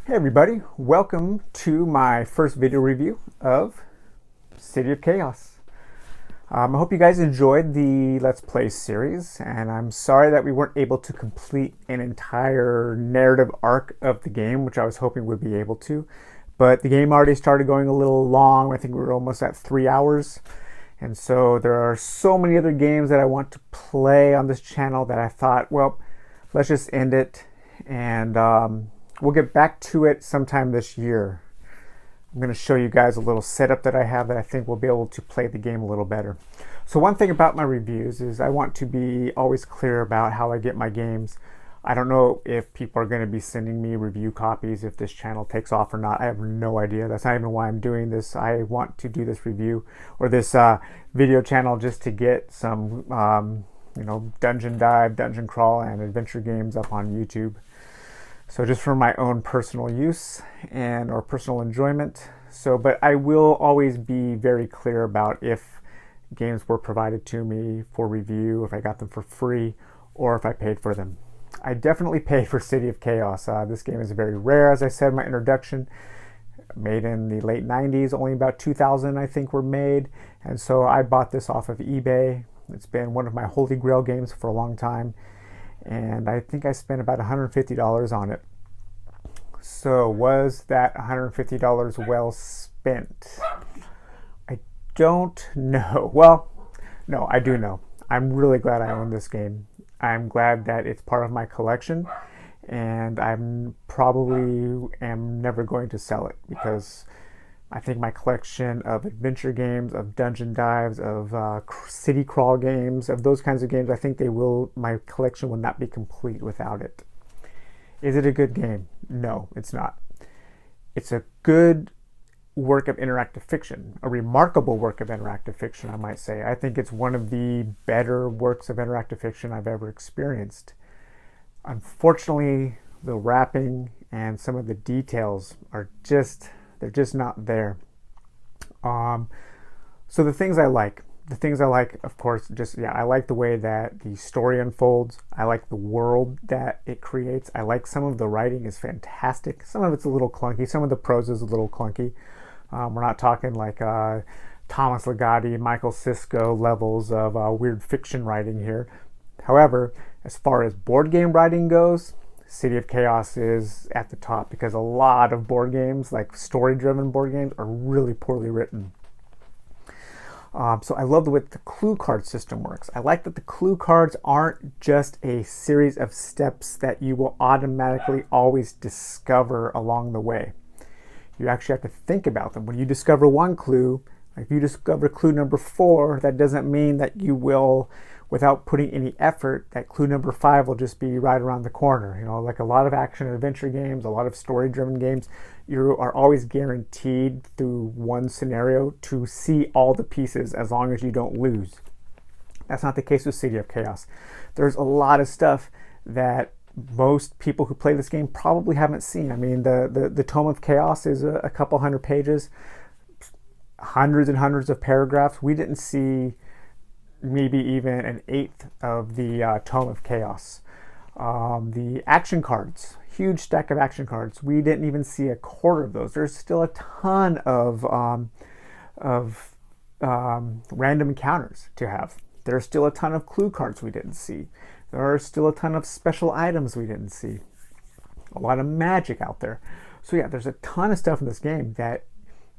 Hey everybody, welcome to my first video review of City of Chaos. I hope you guys enjoyed the Let's Play series, and I'm sorry that we weren't able to complete an entire narrative arc of the game, which I was hoping we'd be able to. But the game already started going a little long. I think we were almost at 3 hours. And so there are so many other games that I want to play on this channel that I thought, well, let's just end it and we'll get back to it sometime this year. I'm going to show you guys a little setup that I have that I think will be able to play the game a little better. So one thing about my reviews is I want to be always clear about how I get my games. I don't know if people are going to be sending me review copies if this channel takes off or not. I have no idea. That's not even why I'm doing this. I want to do this review or this video channel just to get some dungeon dive, dungeon crawl, and adventure games up on YouTube. So just for my own personal use and or personal enjoyment. But I will always be very clear about if games were provided to me for review, if I got them for free, or if I paid for them. I definitely paid for City of Chaos. This game is very rare, as I said in my introduction. Made in the late 90s, only about 2,000 I think were made. And so I bought this off of eBay. It's been one of my holy grail games for a long time. And I think I spent about $150 on it. So was that $150 well spent? I don't know. Well, no, I do know. I'm really glad I own this game. I'm glad that it's part of my collection, and I'm probably am never going to sell it because I think my collection of adventure games, of dungeon dives, of city crawl games, of those kinds of games, I think my collection will not be complete without it. Is it a good game? No, it's not. It's a good work of interactive fiction, a remarkable work of interactive fiction, I might say. I think it's one of the better works of interactive fiction I've ever experienced. Unfortunately, the wrapping and some of the details are they're just not there. So the things I like, of course, I like the way that the story unfolds. I like the world that it creates. I like some of the writing is fantastic. Some of it's a little clunky. Some of the prose is a little clunky. We're not talking like Thomas Ligotti, Michael Sisko levels of weird fiction writing here. However, as far as board game writing goes, City of Chaos is at the top because a lot of board games, like story-driven board games, are really poorly written. So I love the way the clue card system works. I like that the clue cards aren't just a series of steps that you will automatically always discover along the way. You actually have to think about them. When you discover one clue, like if you discover clue number 4, that doesn't mean that you will, without putting any effort, that clue number 5 will just be right around the corner. Like a lot of action and adventure games, a lot of story-driven games, you are always guaranteed through one scenario to see all the pieces as long as you don't lose. That's not the case with City of Chaos. There's a lot of stuff that most people who play this game probably haven't seen. I mean, the Tome of Chaos is a couple hundred pages, hundreds and hundreds of paragraphs. We didn't see maybe even an eighth of the Tome of Chaos. The action cards, huge stack of action cards. We didn't even see a quarter of those. There's still a ton of random encounters to have. There's still a ton of clue cards we didn't see. There are still a ton of special items we didn't see. A lot of magic out there. So yeah, there's a ton of stuff in this game that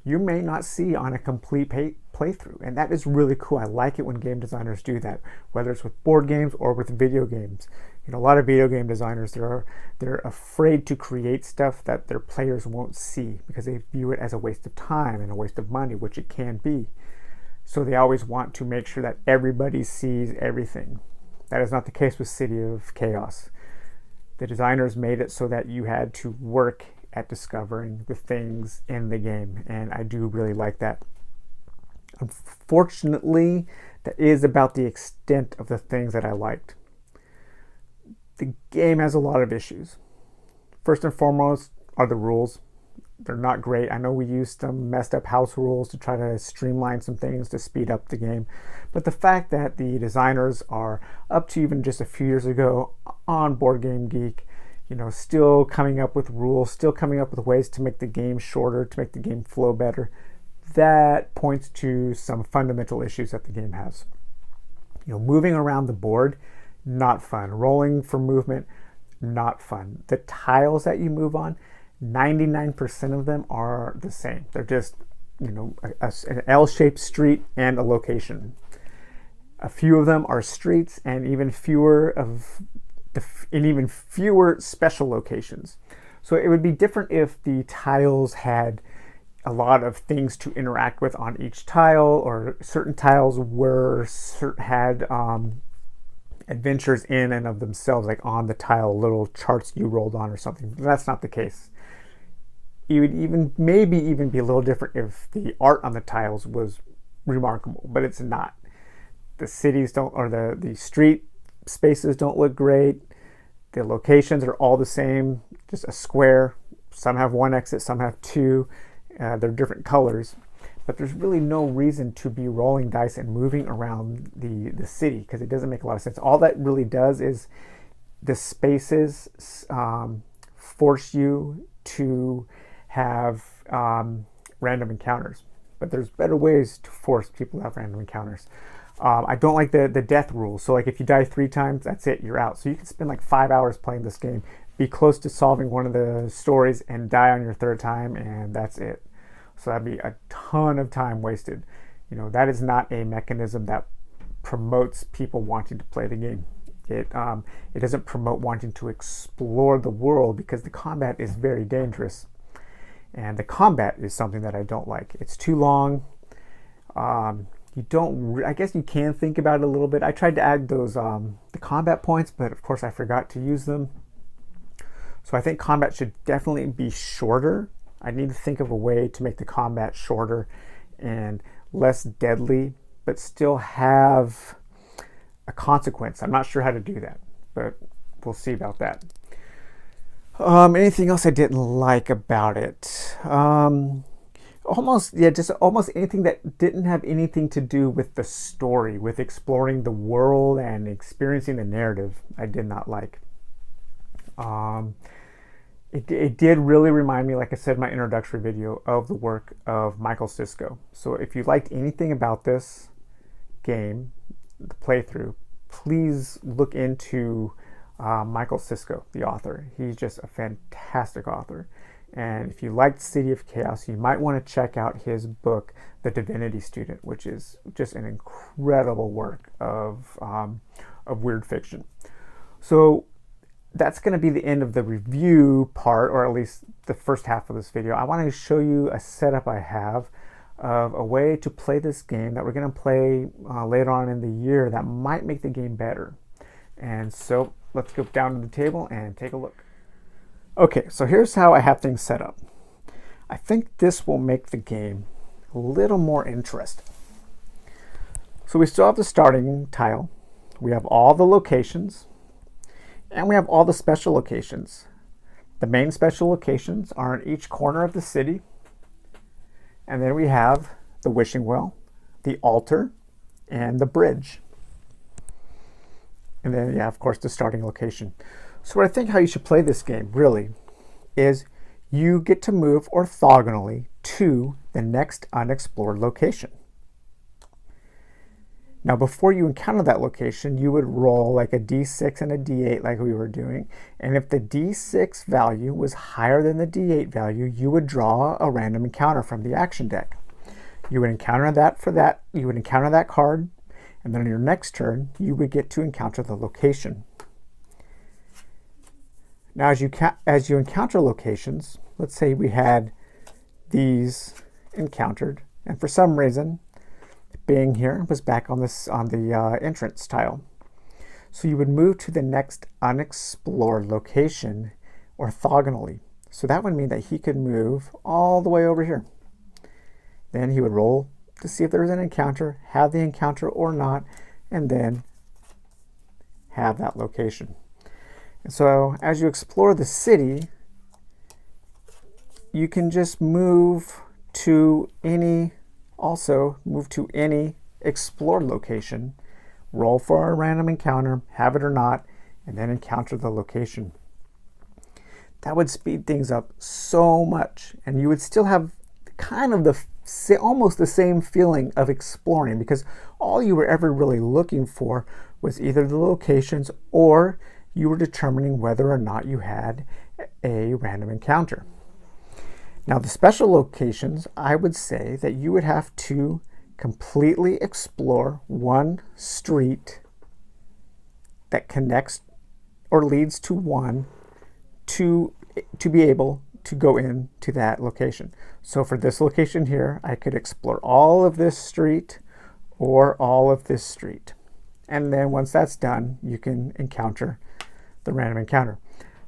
you may not see on a complete playthrough. And that is really cool. I like it when game designers do that, whether it's with board games or with video games. A lot of video game designers, they're afraid to create stuff that their players won't see because they view it as a waste of time and a waste of money, which it can be. So they always want to make sure that everybody sees everything. That is not the case with City of Chaos. The designers made it so that you had to work at discovering the things in the game, and I do really like that. Unfortunately, that is about the extent of the things that I liked. The game has a lot of issues. First and foremost are the rules. They're not great. I know we used some messed up house rules to try to streamline some things to speed up the game. But the fact that the designers are up to even just a few years ago on Board Game Geek still coming up with rules, still coming up with ways to make the game shorter, to make the game flow better. That points to some fundamental issues that the game has. Moving around the board, not fun. Rolling for movement, not fun. The tiles that you move on, 99% of them are the same. They're just, an L-shaped street and a location. A few of them are streets and even fewer special locations. So it would be different if the tiles had a lot of things to interact with on each tile, or certain tiles had adventures in and of themselves, like on the tile, little charts you rolled on or something. That's not the case. It would maybe even be a little different if the art on the tiles was remarkable, but it's not. The cities don't, or the street spaces don't look great. The locations are all the same, just a square. Some have one exit, some have two. They're different colors, but there's really no reason to be rolling dice and moving around the city, because it doesn't make a lot of sense. All that really does is the spaces force you to have random encounters, but there's better ways to force people to have random encounters. I don't like the death rule. So like if you die 3 times, that's it, you're out. So you can spend like 5 hours playing this game, be close to solving one of the stories, and die on your 3rd time, and that's it. So that'd be a ton of time wasted. That is not a mechanism that promotes people wanting to play the game. It doesn't promote wanting to explore the world, because the combat is very dangerous. And the combat is something that I don't like. It's too long. I guess you can think about it a little bit. I tried to add those the combat points, but of course I forgot to use them. So I think combat should definitely be shorter. I need to think of a way to make the combat shorter and less deadly, but still have a consequence. I'm not sure how to do that, but we'll see about that. Anything else I didn't like about it? Almost anything that didn't have anything to do with the story, with exploring the world and experiencing the narrative, I did not like. It did really remind me, like I said in my introductory video, of the work of Michael Sisko. So if you liked anything about this game, the playthrough, please look into Michael Sisko, the author. He's just a fantastic author. And if you liked City of Chaos, you might want to check out his book, The Divinity Student, which is just an incredible work of weird fiction. So that's going to be the end of the review part, or at least the first half of this video. I want to show you a setup I have of a way to play this game that we're going to play later on in the year that might make the game better. And so let's go down to the table and take a look. Okay, so here's how I have things set up. I think this will make the game a little more interesting. So we still have the starting tile. We have all the locations, and we have all the special locations. The main special locations are in each corner of the city. And then we have the wishing well, the altar, and the bridge. And then, of course, the starting location. So what I think how you should play this game, really, is you get to move orthogonally to the next unexplored location. Now, before you encounter that location, you would roll like a d6 and a d8 like we were doing. And if the d6 value was higher than the d8 value, you would draw a random encounter from the action deck. You would encounter that you would encounter that card, and then on your next turn, you would get to encounter the location. Now, as you encounter locations, let's say we had these encountered, and for some reason, being here was back on the entrance tile. So you would move to the next unexplored location orthogonally. So that would mean that he could move all the way over here. Then he would roll to see if there was an encounter, have the encounter or not, and then have that location. And so as you explore the city, you can just move to any explored location, roll for a random encounter, have it or not, and then encounter the location. that would speed things up so much, and you would still have kind of almost the same feeling of exploring, because all you were ever really looking for was either the locations, or you were determining whether or not you had a random encounter. Now, the special locations, I would say that you would have to completely explore one street that connects or leads to one to be able to go into that location. So for this location here, I could explore all of this street or all of this street. And then once that's done, you can encounter the random encounter.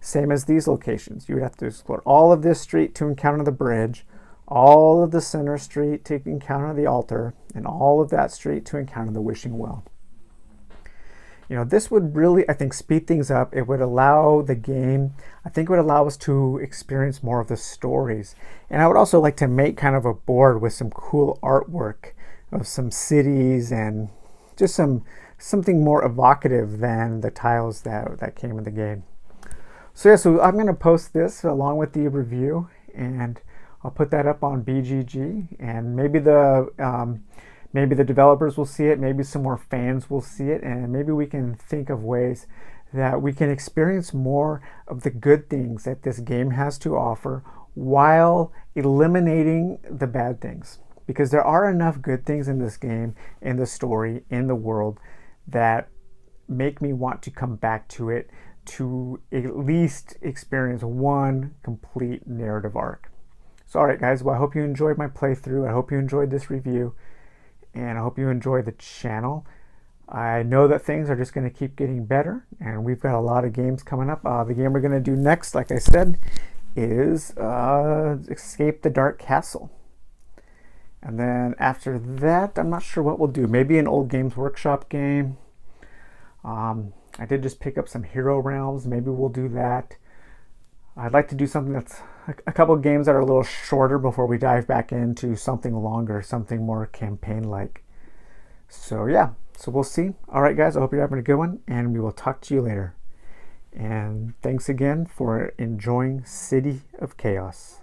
Same as these locations. You would have to explore all of this street to encounter the bridge, all of the center street to encounter the altar, and all of that street to encounter the wishing well. You know, this would really, I think, speed things up. It would allow the game, I think it would allow us to experience more of the stories. And I would also like to make kind of a board with some cool artwork of some cities and just something more evocative than the tiles that came in the game. So yeah, so I'm going to post this along with the review, and I'll put that up on BGG, and maybe the developers will see it, maybe some more fans will see it, and maybe we can think of ways that we can experience more of the good things that this game has to offer while eliminating the bad things. Because there are enough good things in this game, in the story, in the world, that make me want to come back to it to at least experience one complete narrative arc. So alright guys, well, I hope you enjoyed my playthrough. I hope you enjoyed this review, and I hope you enjoy the channel. I know that things are just going to keep getting better, and we've got a lot of games coming up. The game we're going to do next, like I said, is Escape the Dark Castle. And then after that, I'm not sure what we'll do. Maybe an old Games Workshop game. I did just pick up some Hero Realms. Maybe we'll do that. I'd like to do something that's a couple of games that are a little shorter before we dive back into something longer, something more campaign-like. So yeah, so we'll see. All right, guys, I hope you're having a good one, and we will talk to you later. And thanks again for enjoying City of Chaos.